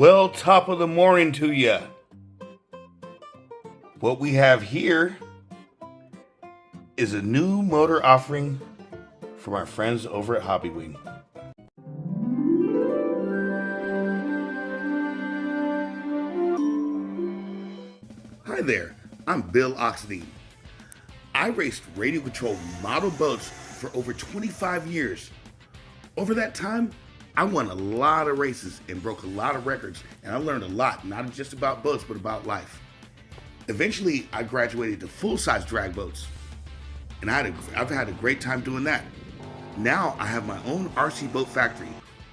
Well, top of the morning to you. What we have here is a new motor offering from our friends over at Hobbywing. Hi there, I'm Bill Oxney. I raced radio controlled model boats for over 25 years. Over that time, I won a lot of races and broke a lot of records, and I learned a lot, not just about boats, but about life. Eventually, I graduated to full-size drag boats, and I've had a great time doing that. Now, I have my own RC boat factory.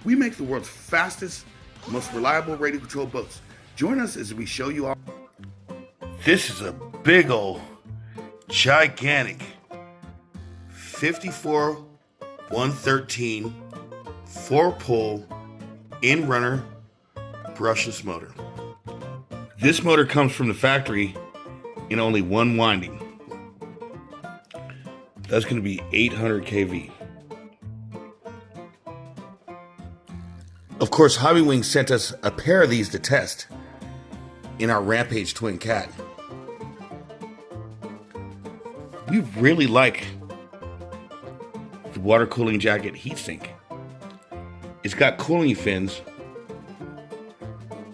We make the world's fastest, most reliable radio-controlled boats. Join us as we show you all. This is a big old, gigantic 54 113 4-pole in-runner brushless motor. This motor comes from the factory in only one winding. That's going to be 800 kV. Of course, Hobbywing sent us a pair of these to test in our Rampage Twin Cat. We really like the water cooling jacket heatsink. It's got cooling fins,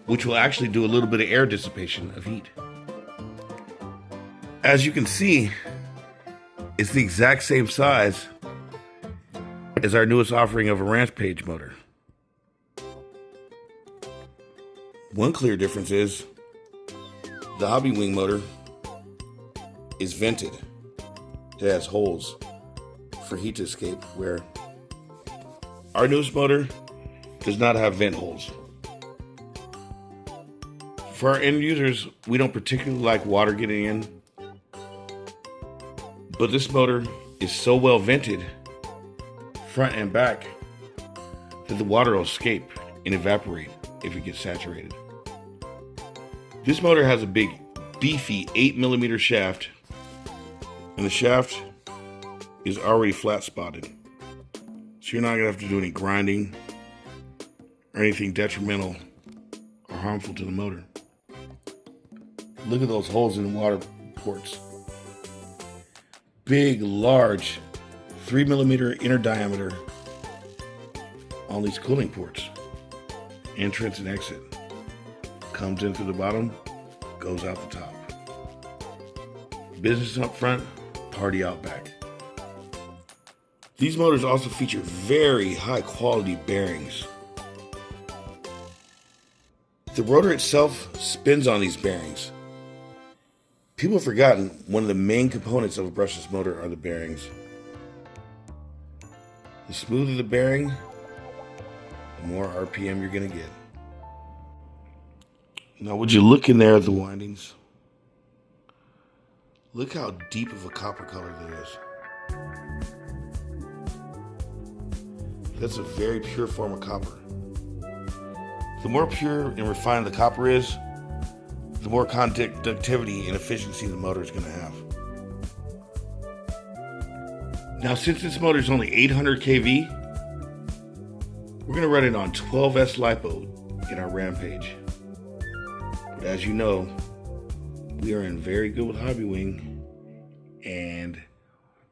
which will actually do a little bit of air dissipation of heat. As you can see, it's the exact same size as our newest offering of a Rampage motor. One clear difference is the Hobbywing motor is vented. It has holes for heat to escape, where our newest motor does not have vent holes. For our end users, we don't particularly like water getting in, but this motor is so well vented, front and back, that the water will escape and evaporate if it gets saturated. This motor has a big, beefy 8mm shaft, and the shaft is already flat spotted. So you're not going to have to do any grinding or anything detrimental or harmful to the motor. Look at those holes in the water ports. Big, large, 3mm inner diameter on these cooling ports. Entrance and exit. Comes in through the bottom, goes out the top. Business up front, party out back. These motors also feature very high quality bearings. The rotor itself spins on these bearings. People have forgotten one of the main components of a brushless motor are the bearings. The smoother the bearing, the more RPM you're going to get. Now, would you look in there at the windings? Look how deep of a copper color that is. That's a very pure form of copper. The more pure and refined the copper is, the more conductivity and efficiency the motor is going to have. Now, since this motor is only 800 kV, we're going to run it on 12S Lipo in our Rampage. But as you know, we are in very good with Hobbywing, and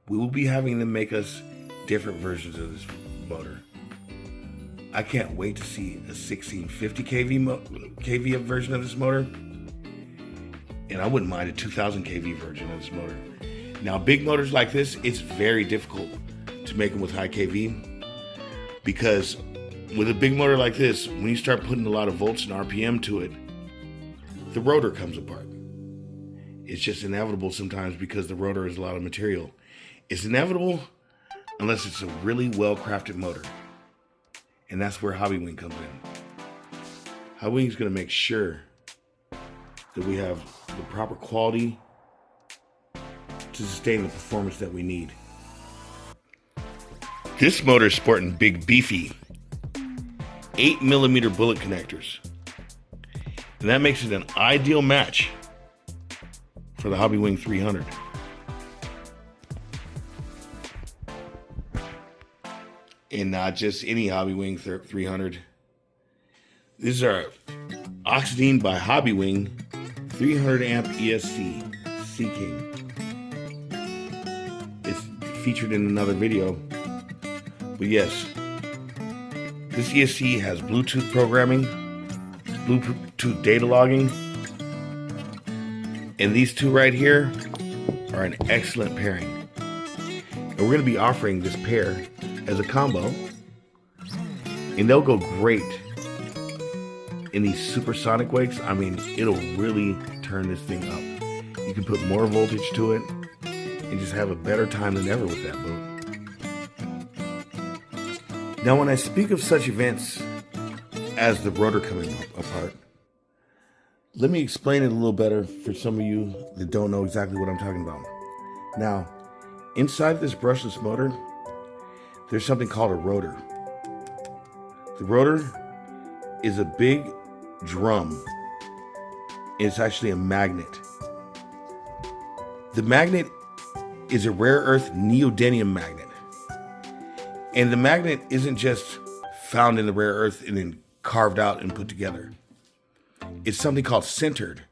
we will be having them make us different versions of this motor. I can't wait to see a 1650 kV version of this motor, and I wouldn't mind a 2000 kV version of this motor. Now, big motors like this, it's very difficult to make them with high kV, because with a big motor like this, when you start putting a lot of volts and RPM to it, the rotor comes apart. It's just inevitable sometimes because the rotor is a lot of material. It's inevitable unless it's a really well-crafted motor. And that's where Hobbywing comes in. Hobbywing is going to make sure that we have the proper quality to sustain the performance that we need. This motor is sporting big, beefy 8mm bullet connectors. And that makes it an ideal match for the Hobbywing 300. And not just any Hobbywing 300. These are Oxidine by Hobbywing 300 amp ESC Sea King. It's featured in another video. But yes, this ESC has Bluetooth programming, Bluetooth data logging, and these two right here are an excellent pairing. And we're going to be offering this pair as a combo, and they'll go great in these supersonic wakes. I mean, it'll really turn this thing up. You can put more voltage to it and just have a better time than ever with that boat. Now, when I speak of such events as the rotor coming apart, let me explain it a little better for some of you that don't know exactly what I'm talking about. Now, inside this brushless motor, there's something called a rotor. The rotor is a big drum. It's actually a magnet. The magnet is a rare earth neodymium magnet. And the magnet isn't just found in the rare earth and then carved out and put together. It's something called sintered.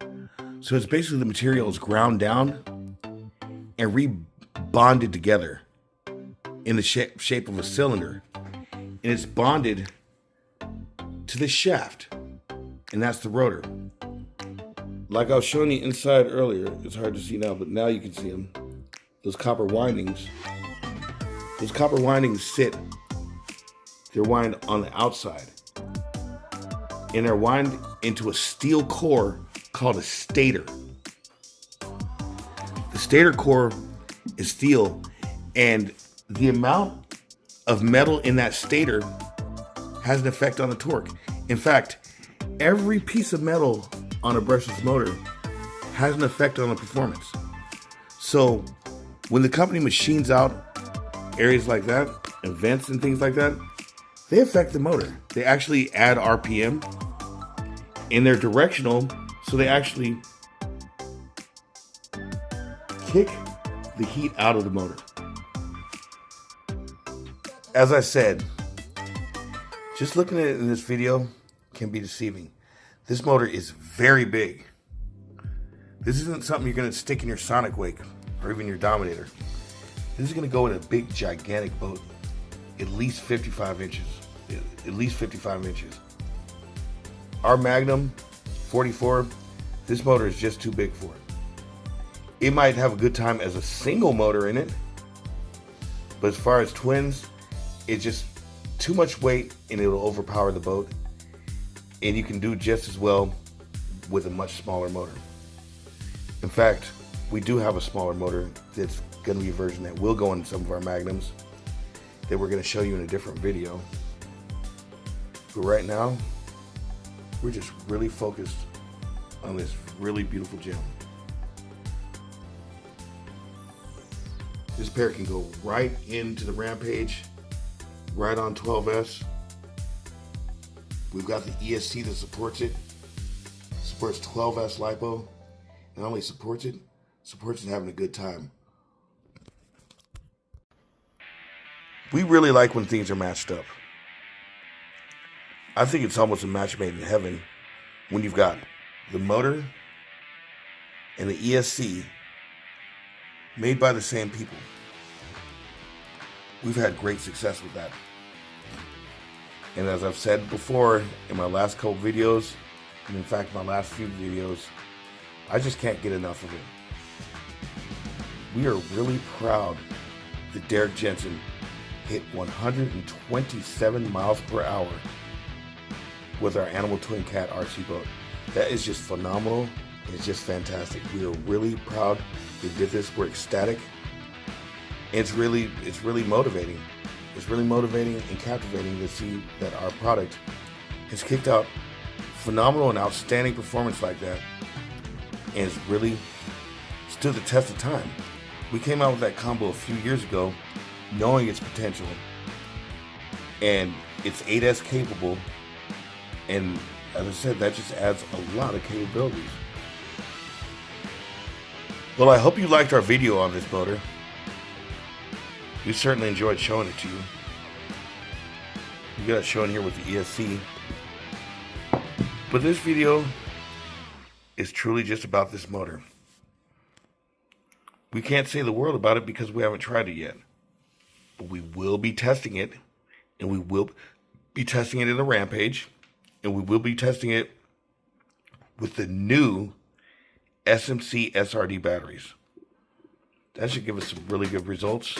So it's basically the material is ground down and rebonded together in the shape of a cylinder. And it's bonded to the shaft. And that's the rotor. Like I was showing you inside earlier, it's hard to see now, but now you can see them. Those copper windings. Those copper windings they're wind on the outside. And they're wind into a steel core called a stator. The stator core is steel, and the amount of metal in that stator has an effect on the torque. In fact, every piece of metal on a brushless motor has an effect on the performance. So when the company machines out areas like that, and vents and things like that, they affect the motor. They actually add RPM, and they're directional, so they actually kick the heat out of the motor. As I said, just looking at it in this video can be deceiving. This motor is very big. This isn't something you're going to stick in your Sonic Wake or even your Dominator. This is going to go in a big, gigantic boat, at least 55 inches. At least 55 inches. Our Magnum 44, this motor is just too big for it. It might have a good time as a single motor in it, but as far as twins, it's just too much weight and it'll overpower the boat. And you can do just as well with a much smaller motor. In fact, we do have a smaller motor that's going to be a version that will go in some of our Magnums that we're going to show you in a different video. But right now, we're just really focused on this really beautiful gem. This pair can go right into the Rampage, right on 12S. We've got the ESC that supports it. Supports 12S Lipo. Not only supports it having a good time. We really like when things are matched up. I think it's almost a match made in heaven when you've got the motor and the ESC made by the same people. We've had great success with that. And as I've said before in my last couple videos, and in fact my last few videos, I just can't get enough of it. We are really proud that Derek Jensen hit 127 miles per hour with our Animal Twin Cat RC boat. That is just phenomenal. It's just fantastic. We are really proud we did this. We're ecstatic. It's really motivating. It's really motivating and captivating to see that our product has kicked out phenomenal and outstanding performance like that, and it's really stood the test of time. We came out with that combo a few years ago, knowing its potential, and it's 8S capable, and as I said, that just adds a lot of capabilities. Well, I hope you liked our video on this motor. We certainly enjoyed showing it to you. We got it showing here with the ESC. But this video is truly just about this motor. We can't say the world about it because we haven't tried it yet. But we will be testing it, and we will be testing it in the Rampage, and we will be testing it with the new SMC SRD batteries. That should give us some really good results,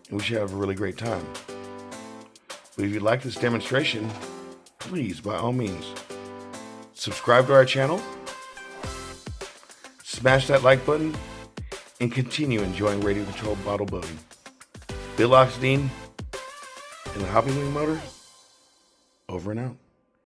and we should have a really great time. But if you like this demonstration, please, by all means, subscribe to our channel, smash that like button, and continue enjoying radio-controlled bottle boating. Bill Oxdean and the Hobbywing motor, over and out.